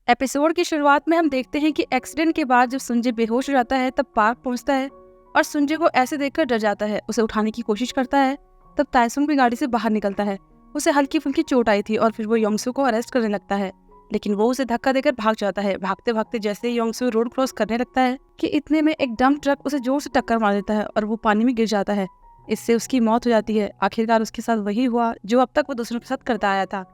Episode की शुरुआत में हम देखते हैं कि एक्सीडेंट के बाद जब संजय बेहोश हो जाता है तब पार्क पहुंचता है और संजय को ऐसे देखकर डर जाता है। उसे उठाने की कोशिश करता है। तब तायसुंग भी गाड़ी से बाहर निकलता है। उसे हल्की फुल्की चोट आई थी और फिर वो योंगसू को अरेस्ट करने लगता है, लेकिन वो उसे धक्का देकर भाग जाता है। भागते भागते जैसे ही योंगसू रोड क्रॉस करने लगता है कि इतने में एक डंप ट्रक उसे जोर से टक्कर मार देता है और वो पानी में गिर जाता है। इससे उसकी मौत हो जाती है। आखिरकार उसके साथ वही हुआ जो अब तक वो दूसरों के साथ करता आया था।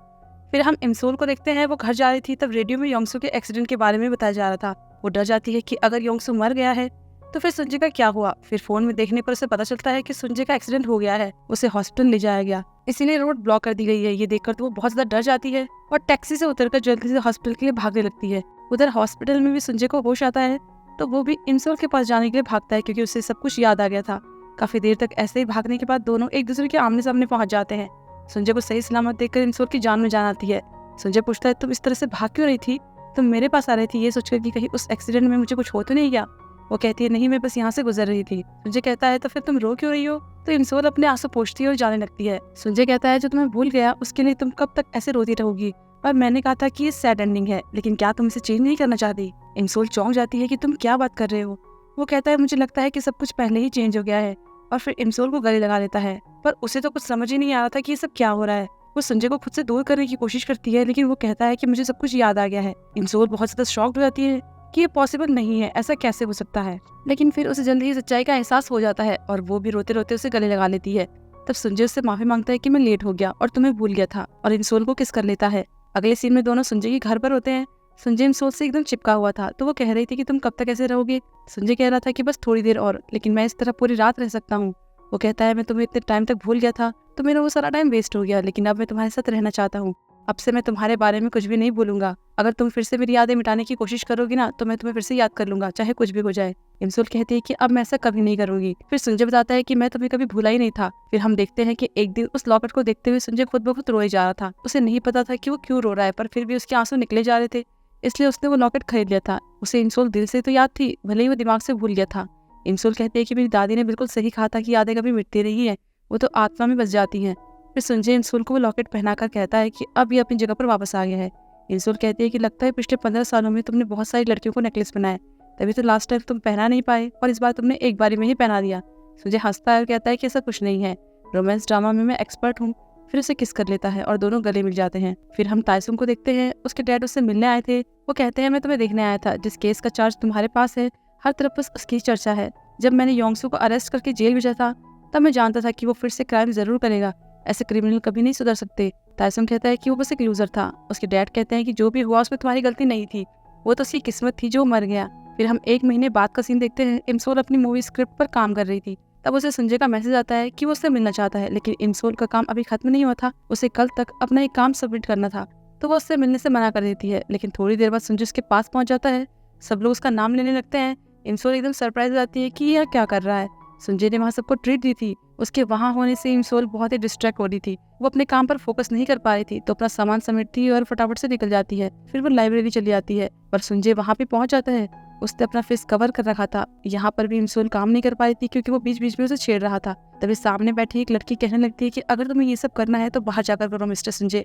फिर हम इमसोल को देखते हैं। वो घर जा रही थी तब रेडियो में योंगसू के एक्सीडेंट के बारे में बताया जा रहा था। वो डर जाती है कि अगर योंगसू मर गया है तो फिर संजय का क्या हुआ। फिर फोन में देखने पर उसे पता चलता है कि संजय का एक्सीडेंट हो गया है, उसे हॉस्पिटल ले जाया गया, इसीलिए रोड ब्लॉक कर दी गई है। ये देखकर तो वो बहुत ज्यादा डर जाती है और टैक्सी से उतरकर जल्दी से हॉस्पिटल के लिए भागने लगती है। उधर हॉस्पिटल में भी संजय को होश आता है तो वो भी इमसोल के पास जाने के लिए भागता है क्योंकि उसे सब कुछ याद आ गया था। काफी देर तक ऐसे ही भागने के बाद दोनों एक दूसरे के आमने सामने पहुंच जाते हैं। संजय को सही सलामत देखकर इमसोल की जान में जान आती है। संजय पूछता है, तुम इस तरह से भाग क्यों रही थी? तुम मेरे पास आ रही थी ये सोचकर कि कहीं उस एक्सीडेंट में मुझे कुछ हो तो नहीं गया? वो कहती है, नहीं, मैं बस यहाँ से गुजर रही थी। संजय कहता है, तो फिर तुम रो क्यों रही हो? तो इमसोल अपने आंसू पोंछती है और जाने लगती है। संजय कहता है, जो तुम्हें भूल गया उसके लिए तुम कब तक ऐसे रोती रहोगी? और मैंने कहा था कि ये सैड एंडिंग है, लेकिन क्या तुम इसे चेंज नहीं करना चाहती? इमसोल चौंक जाती है कि तुम क्या बात कर रहे हो। वो कहता है, मुझे लगता है कि सब कुछ पहले ही चेंज हो गया है। और फिर इमसोल को गले लगा लेता है, पर उसे तो कुछ समझ ही नहीं आ रहा था कि ये सब क्या हो रहा है। वो संजय को खुद से दूर करने की कोशिश करती है, लेकिन वो कहता है कि मुझे सब कुछ याद आ गया है। इमसोल बहुत ज्यादा शॉक्ड हो जाती है कि ये पॉसिबल नहीं है, ऐसा कैसे हो सकता है। लेकिन फिर उसे जल्दी ही सच्चाई का एहसास हो जाता है और वो भी रोते रोते उसे गले लगा लेती है। तब संजय उससे माफी मांगता है कि मैं लेट हो गया और तुम्हें भूल गया था, और इमसोल को किस कर लेता है। अगले सीन में दोनों संजय के घर पर होते हैं। संजय इमसोल से एकदम चिपका हुआ था, तो वो कह रही थी कि तुम कब तक ऐसे रहोगे? संजय कह रहा था कि बस थोड़ी देर और, लेकिन मैं इस तरह पूरी रात रह सकता हूँ। वो कहता है, मैं तुम्हें इतने टाइम तक भूल गया था तो मेरा वो सारा टाइम वेस्ट हो गया, लेकिन अब मैं तुम्हारे साथ रहना चाहता हूँ। अब से मैं तुम्हारे बारे में कुछ भी नहीं भूलूंगा। अगर तुम फिर से मेरी यादें मिटाने की कोशिश करोगी ना तो मैं तुम्हें फिर से याद कर लूंगा, चाहे कुछ भी हो जाए। इमसोल कहती है कि अब मैं ऐसा कभी नहीं करूंगी। फिर संजय बताता है कि मैं तुम्हें कभी भूला ही नहीं था। फिर हम देखते हैं कि एक दिन उस लॉकेट को देखते हुए संजय खुद ब खुद रोए जा रहा था। उसे नहीं पता था कि वो क्यों रो रहा है, पर फिर भी उसके आंसू निकले जा रहे थे, इसलिए उसने वो लॉकेट खरीद लिया था। उसे इमसोल दिल से तो याद थी, भले ही वो दिमाग से भूल गया था। इमसोल कहती है कि मेरी दादी ने बिल्कुल सही कहा था कि यादें कभी मिटती नहीं है, वो तो आत्मा में बस जाती हैं। फिर संजय इमसोल को वो लॉकेट पहनाकर कहता है कि अब ये अपनी जगह पर वापस आ गया है। इमसोल कहती है कि लगता है पिछले 15 सालों में तुमने बहुत सारी लड़कियों को नेकलेस बनाया, तभी तो लास्ट टाइम तुम पहना नहीं पाए और इस बार तुमने एक बारी में ही पहना दिया। संजय हंसता है और कहता है कि ऐसा कुछ नहीं है, रोमांस ड्रामा में मैं एक्सपर्ट हूँ। फिर उसे किस कर लेता है और दोनों गले मिल जाते हैं। फिर हम तायसुंग को देखते हैं। उसके डैड उससे मिलने आए थे। वो कहते हैं, मैं तुम्हें देखने आया था, जिस केस का चार्ज तुम्हारे पास है हर तरफ बस उसकी चर्चा है। जब मैंने योंगसू को अरेस्ट करके जेल भेजा था तब मैं जानता था कि वो फिर से क्राइम जरूर करेगा, ऐसे क्रिमिनल कभी नहीं सुधर सकते। तायसुंग कहता है कि वो बस एक लूजर था। उसके डैड कहते हैं कि जो भी हुआ उसमें तुम्हारी गलती नहीं थी, वो तो उसकी किस्मत थी जो मर गया। फिर हम 1 महीने बाद का सीन देखते हैं। इमसोल अपनी मूवी स्क्रिप्ट पर काम कर रही थी। तब उसे संजय का मैसेज आता है कि वो उससे मिलना चाहता है, लेकिन इमसोल का काम अभी खत्म नहीं हुआ था, उसे कल तक अपना एक काम सबमिट करना था, तो वो उससे मिलने से मना कर देती है। लेकिन थोड़ी देर बाद संजय उसके पास पहुंच जाता है। सब लोग उसका नाम लेने लगते हैं। इमसोल एकदम सरप्राइज हो जाती है कि यह क्या कर रहा है। संजय ने वहाँ सबको ट्रीट दी थी। उसके वहाँ होने से इमसोल बहुत ही डिस्ट्रैक्ट हो रही थी। वो अपने काम पर फोकस नहीं कर पा रही थी, तो अपना सामान समेटती है और फटाफट से निकल जाती है। फिर वो लाइब्रेरी चली जाती है, पर संजय वहाँ पे पहुंच जाता है। उसने अपना फेस कवर कर रखा था। यहाँ पर भी इमसोल काम नहीं कर पा रही थी क्योंकि वो बीच बीच में उसे छेड़ रहा था। तभी सामने बैठी एक लड़की कहने लगती है कि अगर तुम्हें ये सब करना है तो बाहर जाकर करो मिस्टर संजय।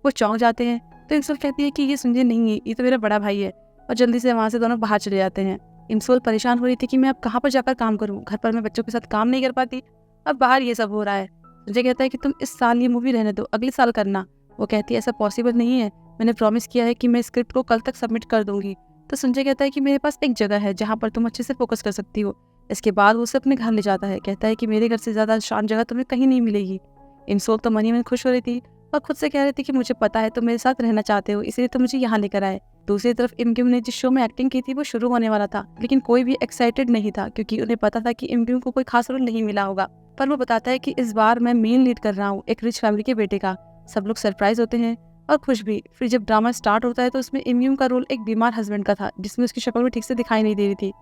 वो चौंक जाते हैं, तो इमसोल कहती है कि ये संजय नहीं है, ये तो मेरा बड़ा भाई है, और जल्दी से वहाँ से दोनों बाहर चले जाते हैं। इमसोल परेशान हो रही थी कि मैं अब कहाँ पर जाकर काम करूँ, घर पर मैं बच्चों के साथ काम नहीं कर पाती, अब बाहर ये सब हो रहा है। संजय कहता है कि तुम इस साल ये मूवी रहने दो, अगले साल करना। वो कहती है, ऐसा पॉसिबल नहीं है, मैंने प्रॉमिस किया है कि मैं स्क्रिप्ट को कल तक सबमिट कर दूंगी। तो संजय कहता है कि मेरे पास एक जगह है जहाँ पर तुम अच्छे से फोकस कर सकती हो। इसके बाद वो उसे अपने घर ले जाता है। कहता है कि मेरे घर से ज्यादा शांत जगह तुम्हें कहीं नहीं मिलेगी। इमसोल तो मनी में खुश हो रही थी और खुद से कह रही थी कि मुझे पता है तुम मेरे साथ रहना चाहते हो, इसलिए तो मुझे यहाँ लेकर आए। दूसरी तरफ इमग्यूम ने जिस शो में एक्टिंग की थी वो शुरू होने वाला था, लेकिन कोई भी एक्साइटेड नहीं था क्योंकि उन्हें पता था कि इमग्यूम को कोई खास रोल नहीं मिला होगा। पर वो बताता है कि इस बार मैं मेन लीड कर रहा हूँ, एक रिच फैमिली के बेटे का। सब लोग सरप्राइज होते हैं और खुश भी। फिर जब ड्रामा स्टार्ट होता है तो उसमें इमग्यूम का रोल एक बीमार हस्बैंड का था, जिसमें उसकी शक्ल भी ठीक से दिखाई नहीं दे रही थी।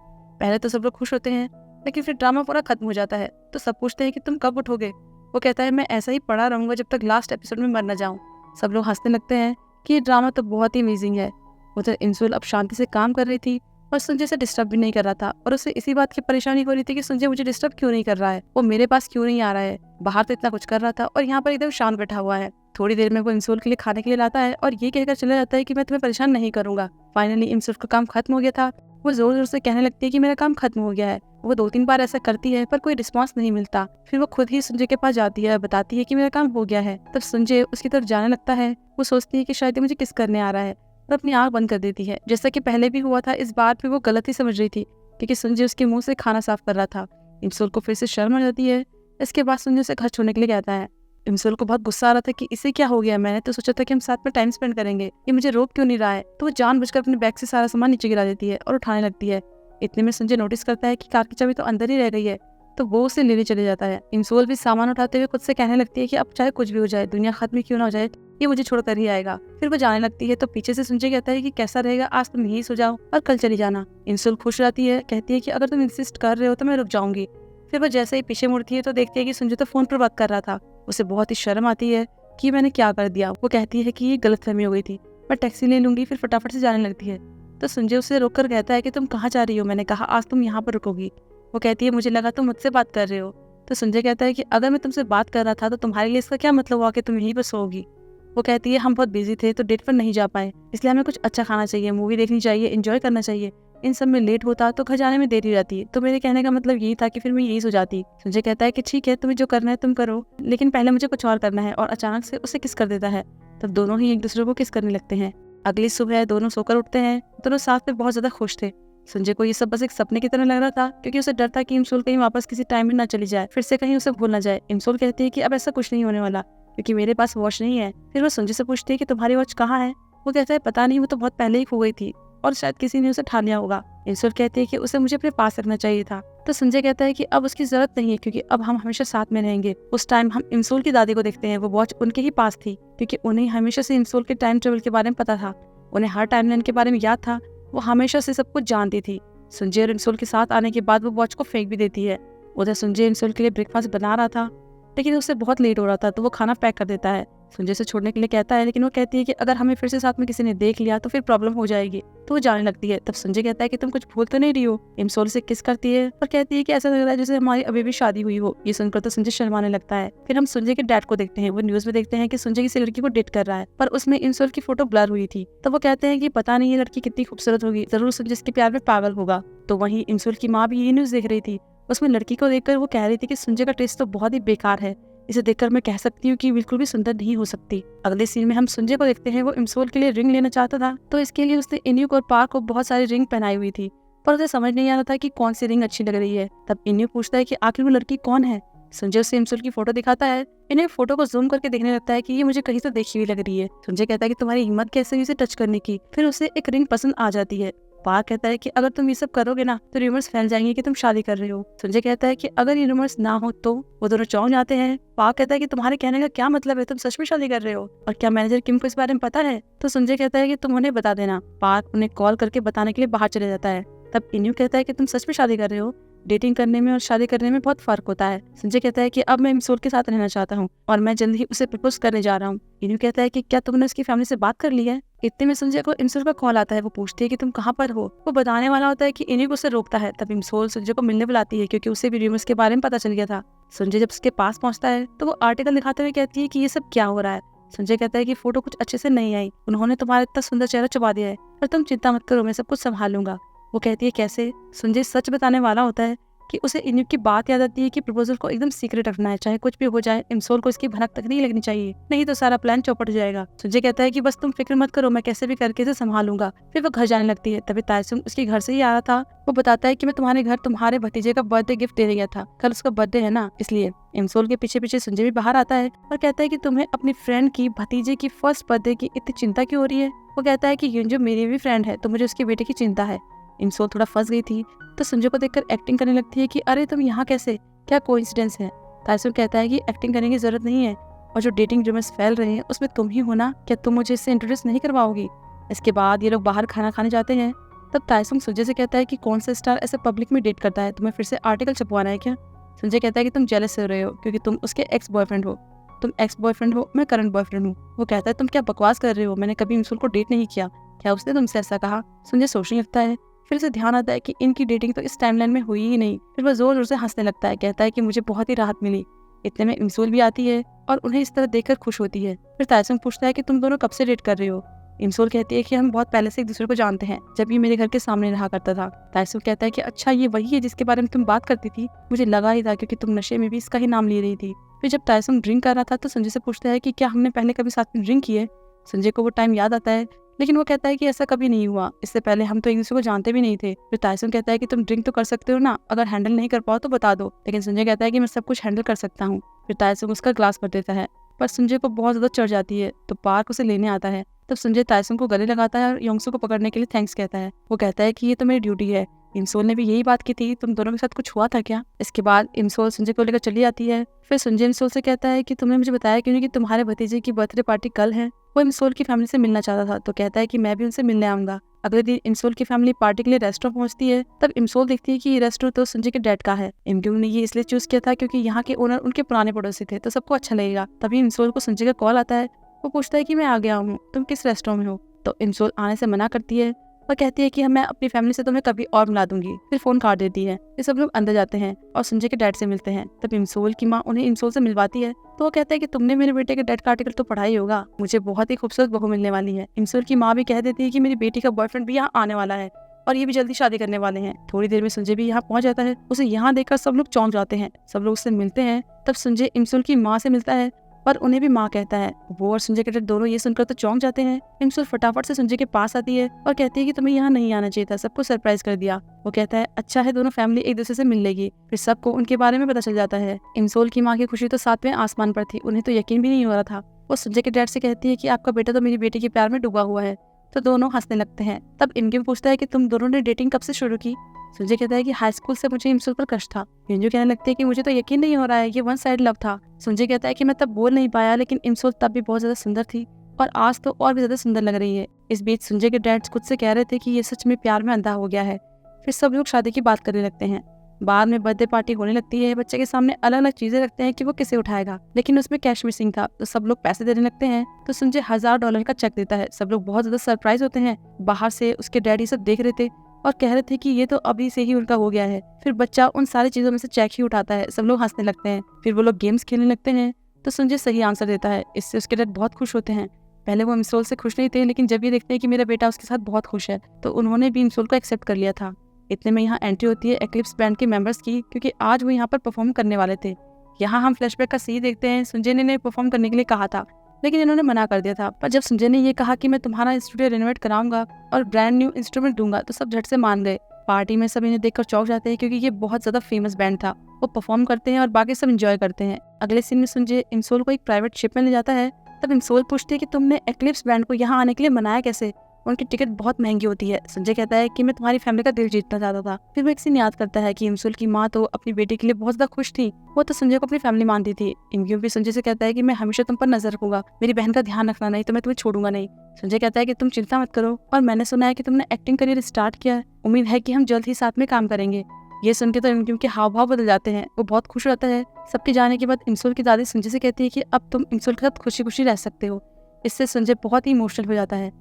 पहले तो सब लोग खुश होते हैं, लेकिन फिर ड्रामा पूरा खत्म हो जाता है। तो सब पूछते हैं कि तुम कब उठोगे? वो कहता है, मैं ऐसा ही पड़ा रहूंगा जब तक लास्ट एपिसोड में मर न जाऊं। सब लोग हंसने लगते हैं कि ये ड्रामा तो बहुत ही अमेजिंग है। उधर इमसोल अब शांति से काम कर रही थी और संजय से डिस्टर्ब भी नहीं कर रहा था, और उसे इसी बात की परेशानी हो रही थी कि संजय मुझे डिस्टर्ब क्यों नहीं कर रहा है, वो मेरे पास क्यों नहीं आ रहा है। बाहर तो इतना कुछ कर रहा था और यहाँ पर एकदम शांत बैठा हुआ है। थोड़ी देर में वो इंसोल के लिए खाने के लिए लाता है और ये कहकर चला जाता है कि मैं तुम्हें परेशान नहीं करूंगा। फाइनली इंसोल का काम खत्म हो गया था। वो जोर जोर से कहने लगती है कि मेरा काम खत्म हो गया है। वो 2-3 बार ऐसा करती है पर कोई रिस्पांस नहीं मिलता। फिर वो खुद ही सुंजय के पास जाती है, बताती है कि मेरा काम हो गया है। तब सुंजय उसकी तरफ जाने लगता है। वो सोचती है कि शायद ये मुझे किस करने आ रहा है और अपनी आंख बंद कर देती है। जैसा कि पहले भी हुआ था, इस बार भी वो गलत ही समझ रही थी क्योंकि सुंजय उसके मुंह से खाना साफ कर रहा था। इंसोल को फिर से शर्म आ जाती है। इसके बाद सुंजय उसे घर छोड़ने के लिए कहता है। इंसोल को बहुत गुस्सा आ रहा था कि इसे क्या हो गया, मैंने तो सोचा था कि हम साथ में टाइम स्पेंड करेंगे, ये मुझे रोक क्यों नहीं रहा है। तो वो जानबूझकर अपने बैग से सारा सामान नीचे गिरा देती है और उठाने लगती है। इतने में संजय नोटिस करता है कि कार की चाबी तो अंदर ही रह गई है, तो वो उसे लेने चले जाता है। इंसोल भी सामान उठाते हुए खुद से कहने लगती है कि अब चाहे कुछ भी हो जाए, दुनिया खत्म क्यों ना हो जाए, ये मुझे छोड़कर ही आएगा। फिर वो जाने लगती है तो पीछे से संजय कहता है कि कैसा रहेगा, आज तुम यहीं सो जाओ और कल चली जाना। इंसोल खुश रहती है, कहती है कि अगर तुम इंसिस्ट कर रहे हो तो मैं रुक जाऊंगी। फिर वो जैसे ही पीछे मुड़ती है तो देखती है कि संजय तो फोन पर बात कर रहा था। उसे बहुत ही शर्म आती है कि मैंने क्या कर दिया। वो कहती है कि ये गलतफहमी हो गई थी, मैं टैक्सी ले लूंगी। फिर फटाफट से जाने लगती है तो संजय उसे रोककर कहता है कि तुम कहाँ जा रही हो, मैंने कहा आज तुम यहाँ पर रुकोगी। वो कहती है मुझे लगा तुम मुझसे बात कर रहे हो। तो संजय कहता है कि अगर मैं तुमसे बात कर रहा था तो तुम्हारे लिए इसका क्या मतलब हुआ कि तुम यहीं पर सोओगी। वो कहती है हम बहुत बिजी थे तो डेट पर नहीं जा पाए, इसलिए हमें कुछ अच्छा खाना चाहिए, मूवी देखनी चाहिए, एंजॉय करना चाहिए। इन सब में लेट होता तो घर जाने में देरी हो जाती। तो मेरे कहने का मतलब यही था कि फिर मैं यही सो जाती। संजय कहता है कि ठीक है, तुम्हें जो करना है तुम करो, लेकिन पहले मुझे कुछ और करना है। और अचानक से उसे किस कर देता है। तब दोनों ही एक दूसरे को किस करने लगते हैं। अगली सुबह दोनों सोकर उठते हैं। दोनों साथ में बहुत ज्यादा खुश थे। संजय को ये सब बस एक सपने की तरह लग रहा था क्योंकि उसे डर था कि इंसोल कहीं वापस किसी टाइम में ना चली जाए, फिर से कहीं उसे भूल ना जाए। इंसोल कहती है कि अब ऐसा कुछ नहीं होने वाला क्योंकि मेरे पास वॉच नहीं है। फिर वो संजय से पूछती है कि तुम्हारी वॉच कहाँ है। वो कहता है पता नहीं, वो तो बहुत पहले ही खो गई थी और शायद किसी ने उसे ठा लिया होगा। इंसोल कहती है कि उसे मुझे अपने पास रखना चाहिए था। तो संजय कहता है कि अब उसकी जरूरत नहीं है क्योंकि अब हम हमेशा साथ में रहेंगे। उस टाइम हम इंसोल की दादी को देखते हैं, वो वॉच उनके ही पास थी क्योंकि उन्हें हमेशा से इंसोल के टाइम ट्रेवल के बारे में पता था। उन्हें हर टाइमलाइन के बारे में याद था। वो हमेशा से सब कुछ जानती थी। संजय और इंसोल के साथ आने के बाद वो वॉच को फेंक भी देती है। उधर संजय इंसोल के लिए ब्रेकफास्ट बना रहा था लेकिन उससे बहुत लेट हो रहा था, तो वो खाना पैक कर देता है। संजय से छोड़ने के लिए कहता है लेकिन वो कहती है कि अगर हमें फिर से साथ में किसी ने देख लिया तो फिर प्रॉब्लम हो जाएगी। तो वो जाने लगती है। तब संजय कहता है कि तुम कुछ भूल तो नहीं रही हो। इंसोल से किस करती है और कहती है कि ऐसा लग रहा है जैसे हमारी अभी भी शादी हुई हो। ये सुनकर तो संजय शर्माने लगता है। फिर हम संजय के डैड को देखते हैं। वो न्यूज में देखते हैं कि संजय किसी लड़की को डेट कर रहा है, पर उसमें इंसोल की फोटो ब्लर हुई थी। तो वो कहते हैं कि पता नहीं ये लड़की कितनी खूबसूरत होगी, जरूर संजय इसके प्यार में पागल होगा। तो वहीं इंसोल की माँ भी ये न्यूज देख रही थी। उसमें लड़की को देखकर वो कह रही थी कि संजय का टेस्ट तो बहुत ही बेकार है, इसे देखकर मैं कह सकती हूँ कि बिल्कुल भी सुंदर नहीं हो सकती। अगले सीन में हम संजय को देखते हैं। वो इंसोल के लिए रिंग लेना चाहता था, तो इसके लिए उसने इन्यूक और पार्क को बहुत सारी रिंग पहनाई हुई थी, पर उसे समझ नहीं आ रहा था कि कौन सी रिंग अच्छी लग रही है। तब इन्यू पूछता है कि आखिर वो लड़की कौन है। संजय उसे इंसोल की फोटो दिखाता है। इन्हें फोटो को जूम करके देखने लगता है कि ये मुझे कहीं तो देखी हुई लग रही है। संजय कहता है कि तुम्हारी हिम्मत कैसे हुई इसे टच करने की। फिर उसे एक रिंग पसंद आ जाती है। पार्क कहता है कि अगर तुम ये सब करोगे ना तो रूमर्स फैल जाएंगे कि तुम शादी कर रहे हो। संजय कहता है कि अगर ये रूमर्स ना हो तो। वो दोनों चौंक जाते हैं। पार्क कहता है कि तुम्हारे कहने का क्या मतलब है, तुम सच में शादी कर रहे हो और क्या मैनेजर किम को इस बारे में पता है। तो संजय कहता है कि तुम उन्हें बता देना। पार्क उन्हें कॉल करके बताने के लिए बाहर चले जाता है। तब इन्यू कहता है कि तुम सच में शादी कर रहे हो, डेटिंग करने में और शादी करने में बहुत फर्क होता है। संजय कहता है कि अब मैं इंसोल के साथ रहना चाहता हूँ और मैं जल्द ही उसे प्रपोज करने जा रहा हूँ। इन्यू कहता है कि क्या तुमने उसकी फैमिली से बात कर ली है। इतने में संजय को इंसोल का कॉल आता है। वो पूछती है कि तुम कहाँ पर हो। वो बताने वाला होता है कि इन्यू उसे रोकता है। तब इंसोल संजय को मिलने बुलाती है क्योंकि उसे भी रूमर्स के बारे में पता चल गया था। संजय जब उसके पास पहुंचता है तो वो आर्टिकल दिखाते हुए कहती है कि ये सब क्या हो रहा है। संजय कहता है कि फोटो कुछ अच्छे से नहीं आई, उन्होंने तुम्हारा इतना सुंदर चेहरा छुपा दिया है, पर तुम चिंता मत करो, मैं सब कुछ संभाल लूंगा। वो कहती है कैसे। संजय सच बताने वाला होता है कि उसे इन्यू की बात याद आती है कि प्रपोजल को एकदम सीक्रेट रखना है, चाहे कुछ भी हो जाए। इंसोल को इसकी भनक तक नहीं लगनी चाहिए, नहीं तो सारा प्लान चौपट हो जाएगा। संजय कहता है कि बस तुम फिक्र मत करो, मैं कैसे भी करके इसे संभालूंगा। फिर वो घर जाने लगती है। तभी तायसुंग उसके घर से ही आ रहा था। वो बताता है कि मैं तुम्हारे घर तुम्हारे भतीजे का बर्थडे गिफ्ट देने गया था, कल उसका बर्थडे है ना, इसलिए। इंसोल के पीछे पीछे संजय भी बाहर आता है और कहता है कि तुम्हें अपनी फ्रेंड की भतीजे की फर्स्ट बर्थडे की इतनी चिंता क्यों हो रही है। वो कहता है कि युंजो मेरी भी फ्रेंड है तो मुझे उसके बेटे की चिंता है। इंसोल थोड़ा फंस गई थी तो संजय को देखकर एक्टिंग करने लगती है कि अरे तुम यहाँ कैसे, क्या कोइंसिडेंस है। तायसुंग कहता है कि एक्टिंग करने की जरूरत नहीं है और जो डेटिंग रूमर्स फैल रहे हैं उसमें तुम ही हो ना, क्या तुम मुझे इससे इंट्रोड्यूस नहीं करवाओगी। इसके बाद ये लोग बाहर खाना खाने जाते हैं। तब तायसुंग संजय से कहता है कि कौन सा स्टार ऐसे पब्लिक में डेट करता है, तुम्हें फिर से आर्टिकल छपवाना है क्या। संजय कहता है कि तुम जेलस हो रहे हो क्योंकि तुम उसके एक्स बॉयफ्रेंड हो। तुम एक्स बॉयफ्रेंड हो, मैं करंट बॉयफ्रेंड हूँ। वो कहता है तुम क्या बकवास कर रहे हो, मैंने कभी इंसोल को डेट नहीं किया, क्या उसने तुमसे ऐसा कहा। संजय सोचने लगता है। फिर से ध्यान आता है कि इनकी डेटिंग तो इस टाइमलाइन में हुई ही नहीं। फिर वो जोर जोर से हंसने लगता है, कहता है कि मुझे बहुत ही राहत मिली। इतने में इंसोल भी आती है। और उन्हें इस तरह देखकर खुश होती है। फिर ताइसुंग पूछता है कि तुम दोनों कब से डेट कर रहे हो। इमसोल कहती है कि हम बहुत पहले से एक दूसरे को जानते हैं, जब ये मेरे घर के सामने रहा करता था। ताइसुंग कहता है कि अच्छा ये वही है जिसके बारे में तुम बात करती थी, मुझे लगा ही था क्योंकि तुम नशे में भी इसका ही नाम ले रही थी। फिर जब ताइसुंग ड्रिंक कर रहा था तो संजय से पूछता है कि क्या हमने पहले कभी साथ में ड्रिंक की है। संजय को वो टाइम याद आता है, लेकिन वो कहता है कि ऐसा कभी नहीं हुआ, इससे पहले हम तो एक दूसरे को जानते भी नहीं थे। फिर ताइसुंग कहता है कि तुम ड्रिंक तो कर सकते हो ना, अगर हैंडल नहीं कर पाओ तो बता दो। लेकिन संजय कहता है कि मैं सब कुछ हैंडल कर सकता हूँ। फिर ताइसुंग उसका ग्लास भर देता है, पर संजय को बहुत ज्यादा चढ़ जाती है तो पार्क उसे लेने आता है। तब संजय ताइसुंग को गले लगाता है और योंगसू को पकड़ने के लिए थैंक्स कहता है। वो कहता है कि ये तो मेरी ड्यूटी है, इमसोल ने भी यही बात की थी, तुम दोनों के साथ कुछ हुआ था क्या। इसके बाद इमसोल संजय को लेकर चली जाती है। फिर संजय इमसोल से कहता है कि तुमने मुझे बताया क्यों नहीं कि तुम्हारे भतीजे की बर्थडे पार्टी कल है। वो इमसोल की फैमिली से मिलना चाहता था तो कहता है कि मैं भी उनसे मिलने आऊंगा। अगले दिन इमसोल की फैमिली पार्टी के लिए रेस्टोरेंट पहुंचती है। तब इमसोल देखती है कि ये रेस्टोरेंट तो संजय के डैड का है। इमक्यूंग ने ये इसलिए चूज किया था क्योंकि यहाँ के ओनर उनके पुराने पड़ोसी थे तो सबको अच्छा लगेगा। तभी इमसोल को संजय का कॉल आता है। वो पूछता है कि मैं आ गया हूँ, तुम किस रेस्टोरेंट में हो। तो इमसोल आने से मना करती है और कहती है कि मैं अपनी फैमिली से तुम्हें कभी और मिला दूंगी। फिर फोन काट देती है। ये सब लोग अंदर जाते हैं और संजय के डैड से मिलते हैं। तब इमसोल की माँ उन्हें इमसोल से मिलवाती है तो वो कहता है कि तुमने मेरे बेटे के डैड का आर्टिकल तो पढ़ा ही होगा, मुझे बहुत ही खूबसूरत बहू मिलने वाली है। इमसोल की माँ भी कह देती है कि मेरी बेटी का बॉयफ्रेंड भी यहाँ आने वाला है और ये भी जल्दी शादी करने वाले हैं। थोड़ी देर में संजय भी यहाँ पहुंच जाता है। उसे यहाँ देखकर सब लोग चौंक जाते हैं। सब लोग उससे मिलते हैं। तब संजय इमसोल की माँ से मिलता है और उन्हें भी माँ कहता है। वो और संजय के डैड दोनों ये सुनकर तो चौंक जाते हैं। इमसोल फटाफट से संजय के पास आती है और कहती है कि तुम्हें यहाँ नहीं आना चाहिए था, सबको सरप्राइज कर दिया। वो कहता है अच्छा है, दोनों फैमिली एक दूसरे से मिल लेगी। फिर सबको उनके बारे में पता चल जाता है। इमसोल की माँ की खुशी तो सातवें आसमान पर थी, उन्हें तो यकीन भी नहीं हो रहा था। वो संजय के डैड से कहती है कि आपका बेटा तो मेरी बेटी के प्यार में डूबा हुआ है। तो दोनों हंसने लगते हैं। तब इनके पूछता है कि तुम दोनों ने डेटिंग कब से शुरू की। संजय कहता है कि हाई स्कूल से मुझे इमसोल पर क्रश था। यंजू कहने लगती है कि मुझे तो यकीन नहीं हो रहा है, ये वन साइड लव था। संजय कहता है कि मैं तब बोल नहीं पाया, लेकिन इमसोल तब भी बहुत ज्यादा सुंदर थी और आज तो और भी ज्यादा सुंदर लग रही है। इस बीच संजय के डैड खुद से कह रहे थे कि ये सच में प्यार में अंधा हो गया है। फिर सब लोग शादी की बात करने लगते हैं। बाद में बर्थडे पार्टी होने लगती है। बच्चे के सामने अलग अलग चीजें रखते हैं कि वो किसे उठाएगा, लेकिन उसमें कैश मिसिंग था तो सब लोग पैसे देने लगते हैं। तो संजय $1000 का चेक देता है। सब लोग बहुत ज्यादा सरप्राइज होते हैं। बाहर से उसके डैडी सब देख रहे थे और कह रहे थे कि ये तो अभी से ही उनका हो गया है। फिर बच्चा उन सारी चीजों में से चेक ही उठाता है। सब लोग हंसने लगते हैं। फिर वो लोग गेम्स खेलने लगते हैं तो संजय सही आंसर देता है। इससे उसके डैड बहुत खुश होते हैं। पहले वो इमसोल से खुश नहीं थे, लेकिन जब ये देखते हैं कि मेरा बेटा उसके साथ बहुत खुश है तो उन्होंने भी इमसोल को एक्सेप्ट कर लिया था। इतने में यहाँ एंट्री होती है एक्लिप्स बैंड के मेंबर्स की, क्योंकि आज वो यहाँ पर परफॉर्म करने वाले थे। यहाँ हम फ्लैशबैक का सीन देखते हैं। संजय ने इन्हें परफॉर्म करने के लिए कहा था, लेकिन इन्होंने मना कर दिया था। पर जब संजय ने ये कहा कि मैं तुम्हारा स्टूडियो रेनोवेट कराऊंगा और ब्रांड न्यू इंस्ट्रूमेंट दूंगा तो सब झट से मान गए। पार्टी में सब इन्हें देखकर चौंक जाते हैं क्योंकि ये बहुत ज्यादा फेमस बैंड था। वो परफॉर्म करते हैं और बाकी सब एंजॉय करते हैं। अगले सीन में संजय इमसोल को एक प्राइवेट शिप में ले जाता है। तब इमसोल पूछती है कि तुमने एक्लिप्स बैंड को यहाँ आने के लिए मनाया कैसे, उनकी टिकट बहुत महंगी होती है। संजय कहता है कि मैं तुम्हारी फैमिली का दिल जीतना चाहता था। फिर वो एक सीन याद करता है कि इमसोल की माँ तो अपनी बेटी के लिए बहुत ज्यादा खुश थी। वो तो संजय को अपनी फैमिली मानती थी। इमक्यू भी संजय से कहता है कि मैं हमेशा तुम पर नजर रखूंगा, मेरी बहन का ध्यान रखना, नहीं तो मैं तुम्हें छोड़ूंगा नहीं। संजय कहता है कि तुम चिंता मत करो, और मैंने सुना है कि तुमने एक्टिंग करियर स्टार्ट किया है, उम्मीद है कि हम जल्द ही साथ में काम करेंगे। ये सुन के तो इमक्यू के हाव भाव बदल जाते हैं। वो बहुत खुश रहता है। सबके जाने के बाद इमसोल की दादी संजय से कहती है कि अब तुम इमसोल के साथ खुशी खुशी रह सकते हो। इससे संजय बहुत ही इमोशनल हो जाता है।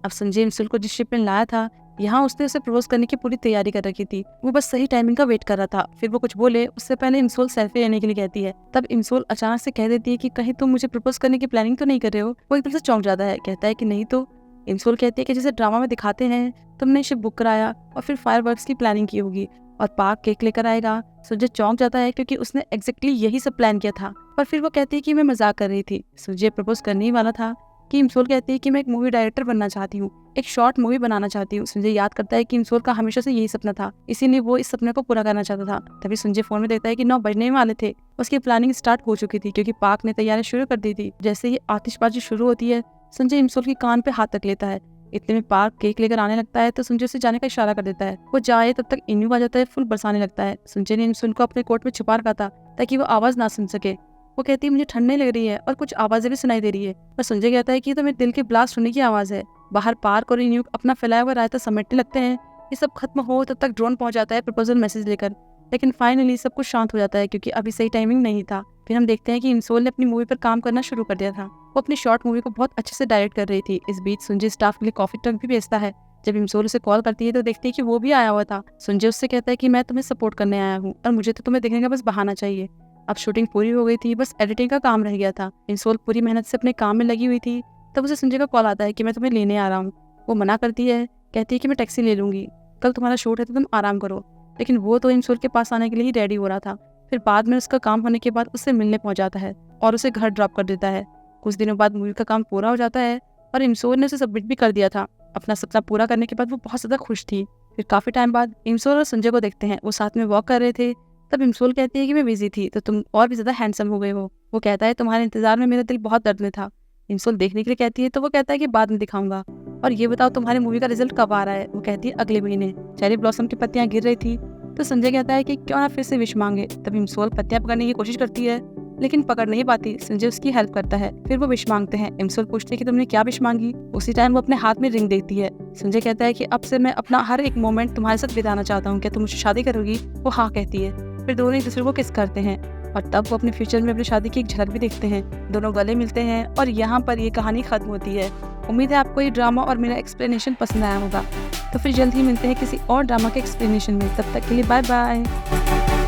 अब संजय इमसोल को जिस शिप में लाया था, यहाँ उसने उसे प्रपोज करने की पूरी तैयारी कर रखी थी। वो बस सही टाइमिंग का वेट कर रहा था। फिर वो कुछ बोले उससे पहले इमसोल सेल्फी लेने के लिए कहती है। तब इमसोल अचानक से कह देती है कि कहीं तुम मुझे प्रपोज करने की प्लानिंग तो नहीं कर रहे हो। वो एकदम से चौंक जाता है, कहता है कि नहीं तो। इमसोल कहती है कि जैसे ड्रामा में दिखाते हैं, तुमने शिप बुक कराया और फिर फायरवर्क्स की प्लानिंग की होगी और पार्क केक लेकर आएगा। संजय चौंक जाता है क्योंकि उसने एग्जैक्टली यही सब प्लान किया था। पर फिर वो कहती है कि मैं मजाक कर रही थी, संजय प्रपोज करने ही वाला था। कि इमसोल कहती है कि मैं एक मूवी डायरेक्टर बनना चाहती हूँ, एक शॉर्ट मूवी बनाना चाहती हूँ। संजय याद करता है कि इमसोल का हमेशा से यही सपना था, इसीलिए वो इस सपने को पूरा करना चाहता था। तभी संजय फोन में देखता है कि 9 बजने वाले थे। उसकी प्लानिंग स्टार्ट हो चुकी थी क्योंकि पार्क ने तैयारी शुरू कर दी थी। जैसे ही आतिशबाजी शुरू होती है, संजय इमसोल की कान पे हाथ रख लेता है। इतने में पार्क केक लेकर आने लगता है तो संजय उसे जाने का इशारा कर देता है। वो जाए तब तक इन्यू आ जाता है, फुल बरसाने लगता है। संजय ने इमसोल को अपने कोट में छुपा रखा था ताकि वो आवाज ना सुन सके। वो कहती है मुझे ठंड नहीं लग रही है और कुछ आवाजें भी सुनाई दे रही है। पर संजय कहता है कि तो मेरे दिल के ब्लास्ट होने की आवाज है। बाहर पार्क और इन्यू अपना फैलाया हुआ रायता समेटने लगते हैं। ये सब खत्म हो तब तक ड्रोन पहुंच जाता है प्रपोजल मैसेज लेकर, लेकिन फाइनली सब कुछ शांत हो जाता है क्योंकि अभी सही टाइमिंग नहीं था। फिर हम देखते हैं कि इमसोल ने अपनी मूवी पर काम करना शुरू कर दिया था। वो अपनी शॉर्ट मूवी को बहुत अच्छे से डायरेक्ट कर रही थी। इस बीच संजय स्टाफ के लिए कॉफी ट्रक भी भेजता है। जब इमसोल उसे कॉल करती है तो देखती है कि वो भी आया हुआ था। संजय उससे कहता है कि मैं तुम्हें सपोर्ट करने आया हूँ और मुझे तो तुम्हें देखने का बस बहाना चाहिए। अब शूटिंग पूरी हो गई थी, बस एडिटिंग का काम रह गया था। इंसोल पूरी मेहनत से अपने काम में लगी हुई थी। तब उसे संजय का कॉल आता है कि मैं तुम्हें लेने आ रहा हूँ। वो मना करती है, कहती है कि मैं टैक्सी ले लूंगी, कल तुम्हारा शूट है तो तुम आराम करो। लेकिन वो तो इंसोल के पास आने के लिए ही रेडी हो रहा था। फिर बाद में उसका काम होने के बाद उससे मिलने पहुंच जाता है और उसे घर ड्रॉप कर देता है। कुछ दिनों बाद मूवी का काम पूरा हो जाता है और इंसोल ने उसे सबमिट भी कर दिया था। अपना सपना पूरा करने के बाद वो बहुत ज़्यादा खुश थी। फिर काफ़ी टाइम बाद इंसोल और संजय को देखते हैं, वो साथ में वॉक कर रहे थे। तब इंसोल कहती है कि मैं बिजी थी तो तुम और भी ज़्यादा हैंडसम हो गए हो। वो कहता है तुम्हारे इंतजार में मेरा दिल बहुत दर्द में था। इंसोल देखने के लिए कहती है तो वो कहता है कि बाद में दिखाऊंगा। और ये बताओ तुम्हारी मूवी का रिजल्ट कब आ रहा है। वो कहती है अगले महीने। चेरी ब्लॉसम की पत्तियां गिर रही थी तो संजय कहता है कि क्यों ना फिर से विश मांगे। तब इंसोल पत्तियां पकड़ने की कोशिश करती है लेकिन पकड़ नहीं पाती। संजय उसकी हेल्प करता है। फिर वो विश मांगते हैं। इंसोल पूछती है कि तुमने क्या विश मांगी। उसी टाइम वो अपने हाथ में रिंग देखती है। संजय कहता है कि अब से मैं अपना हर एक मोमेंट तुम्हारे साथ बिताना चाहता हूँ, क्या तुम मुझसे शादी करोगी। वो हाँ कहती है। फिर दोनों एक दूसरे को किस करते हैं और तब वो अपने फ्यूचर में अपनी शादी की एक झलक भी देखते हैं। दोनों गले मिलते हैं और यहाँ पर ये कहानी खत्म होती है। उम्मीद है आपको ये ड्रामा और मेरा एक्सप्लेनेशन पसंद आया होगा। तो फिर जल्द ही मिलते हैं किसी और ड्रामा के एक्सप्लेनेशन में। तब तक के लिए बाय बाय।